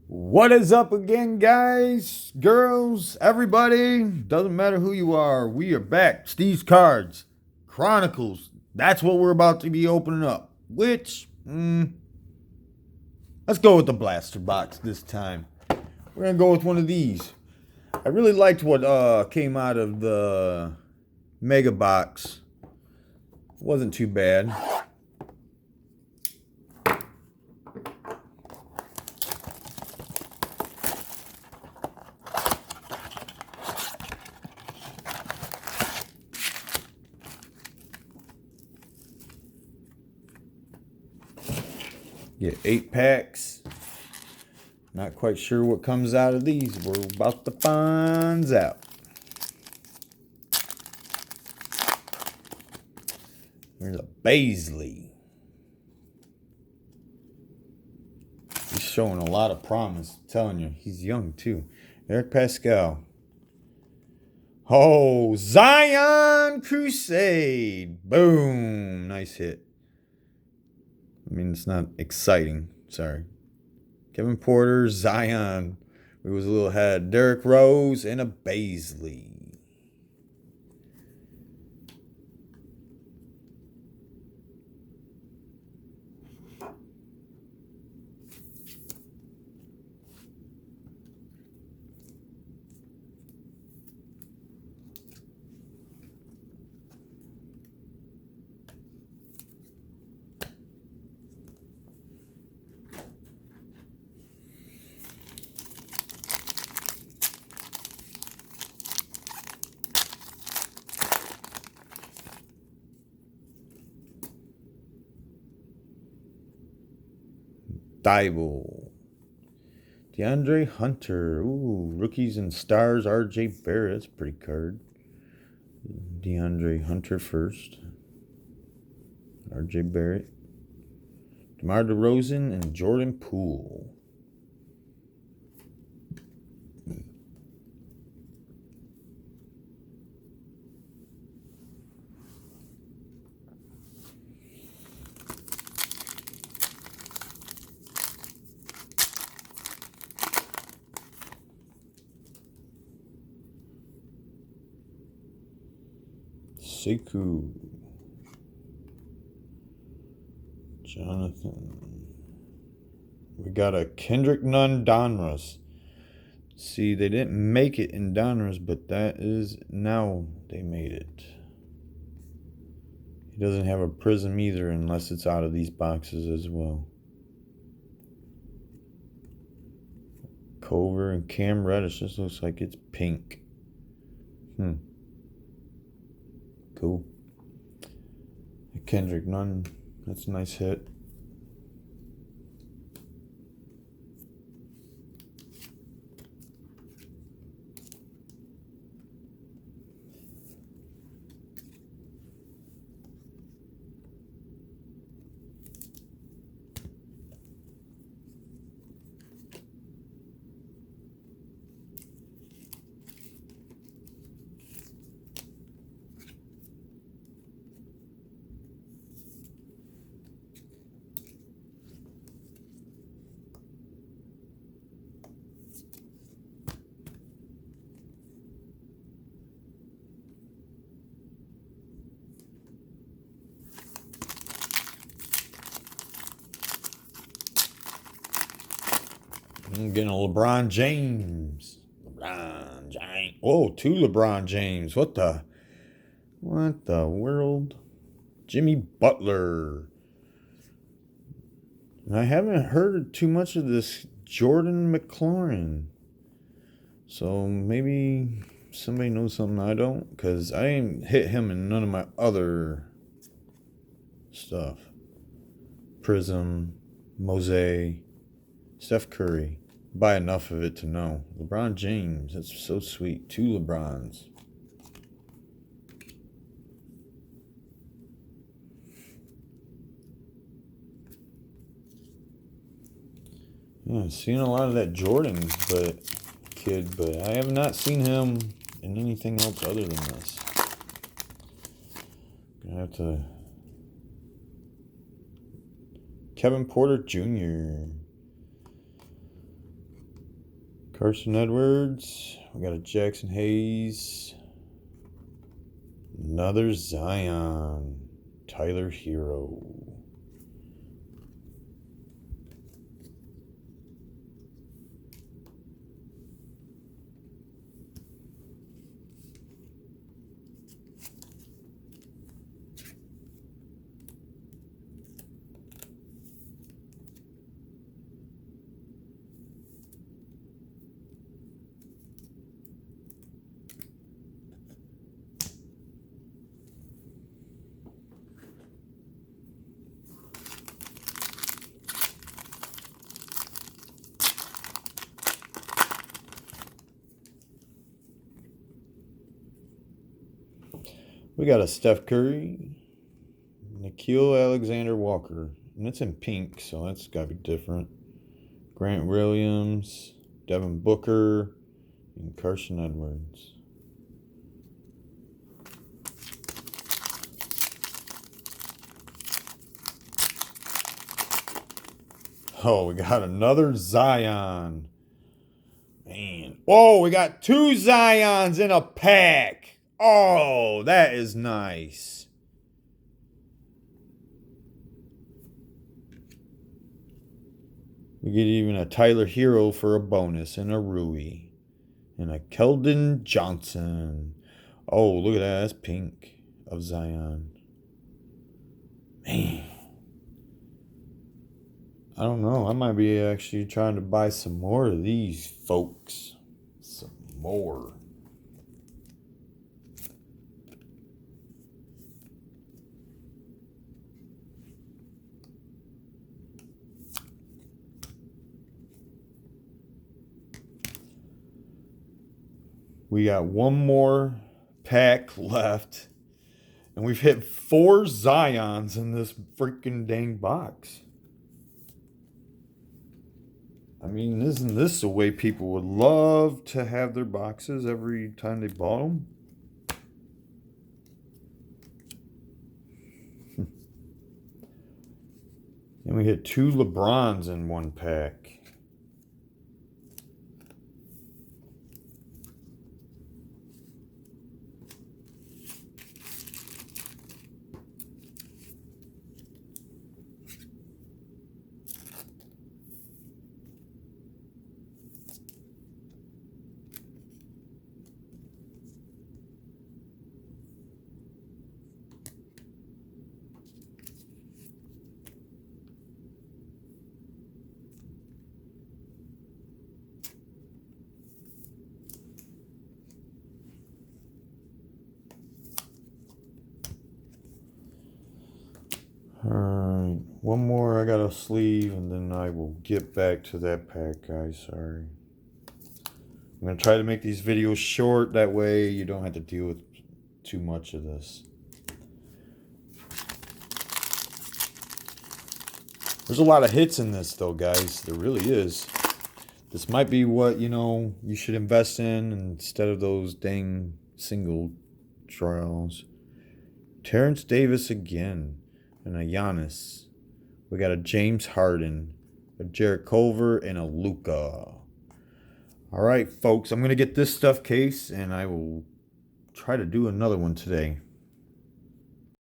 What is up again, guys, girls, everybody? Doesn't matter who you are. We are back. Steve's Cards, Chronicles. That's what we're about to be opening up. Let's go with the blaster box this time. We're gonna go with one of these. I really liked what came out of the mega box. It wasn't too bad. Get 8 packs. Not quite sure what comes out of these. We're about to find out. There's a Baisley. He's showing a lot of promise. I'm telling you, he's young too. Eric Pascal. Oh, Zion Crusade. Boom. Nice hit. I mean, it's not exciting. Sorry. Kevin Porter, Zion. We was a little ahead. Derrick Rose and a Baisley. Dival. DeAndre Hunter. Ooh, rookies and stars. RJ Barrett. That's a pretty card. DeAndre Hunter first. RJ Barrett. DeMar DeRozan and Jordan Poole. Sekou. Jonathan. We got a Kendrick Nunn Donruss. See, they didn't make it in Donruss, but that is now they made it. He doesn't have a prism either unless it's out of these boxes as well. Culver and Cam Reddish. This looks like it's pink. Cool. Kendrick Nunn. That's a nice hit. I'm getting a LeBron James. LeBron James. Oh, 2 LeBron James. What the world? Jimmy Butler. And I haven't heard too much of this Jordan McLaurin. So maybe somebody knows something I don't, because I ain't hit him in none of my other stuff. Prism, Mosaic, Steph Curry. Buy enough of it to know. LeBron James, that's so sweet. 2 LeBrons. Yeah, seen a lot of that Jordan kid, but I have not seen him in anything else other than this. Gonna have to. Kevin Porter Jr. Carson Edwards. We got a Jackson Hayes. Another Zion. Tyler Hero. We got a Steph Curry, Nikhil Alexander-Walker, and it's in pink, so that's got to be different. Grant Williams, Devin Booker, and Carson Edwards. Oh, we got another Zion. Man. Oh, we got two Zions in a pack. Oh, that is nice. We get even a Tyler Hero for a bonus and a Rui. And a Keldon Johnson. Oh, look at that. That's pink of Zion. Man. I don't know. I might be actually trying to buy some more of these folks. Some more. We got one more pack left. And we've hit 4 Zions in this freaking dang box. I mean, isn't this the way people would love to have their boxes every time they bought them? And we hit 2 LeBrons in one pack. Alright, one more. I got a sleeve, and then I will get back to that pack, guys. Sorry. I'm going to try to make these videos short. That way you don't have to deal with too much of this. There's a lot of hits in this, though, guys. There really is. This might be what, you should invest in instead of those dang single trials. Terrence Davis again. And a Giannis. We got a James Harden, a Jarrett Culver, and a Luka. All right, folks. I'm going to get this stuff case, and I will try to do another one today.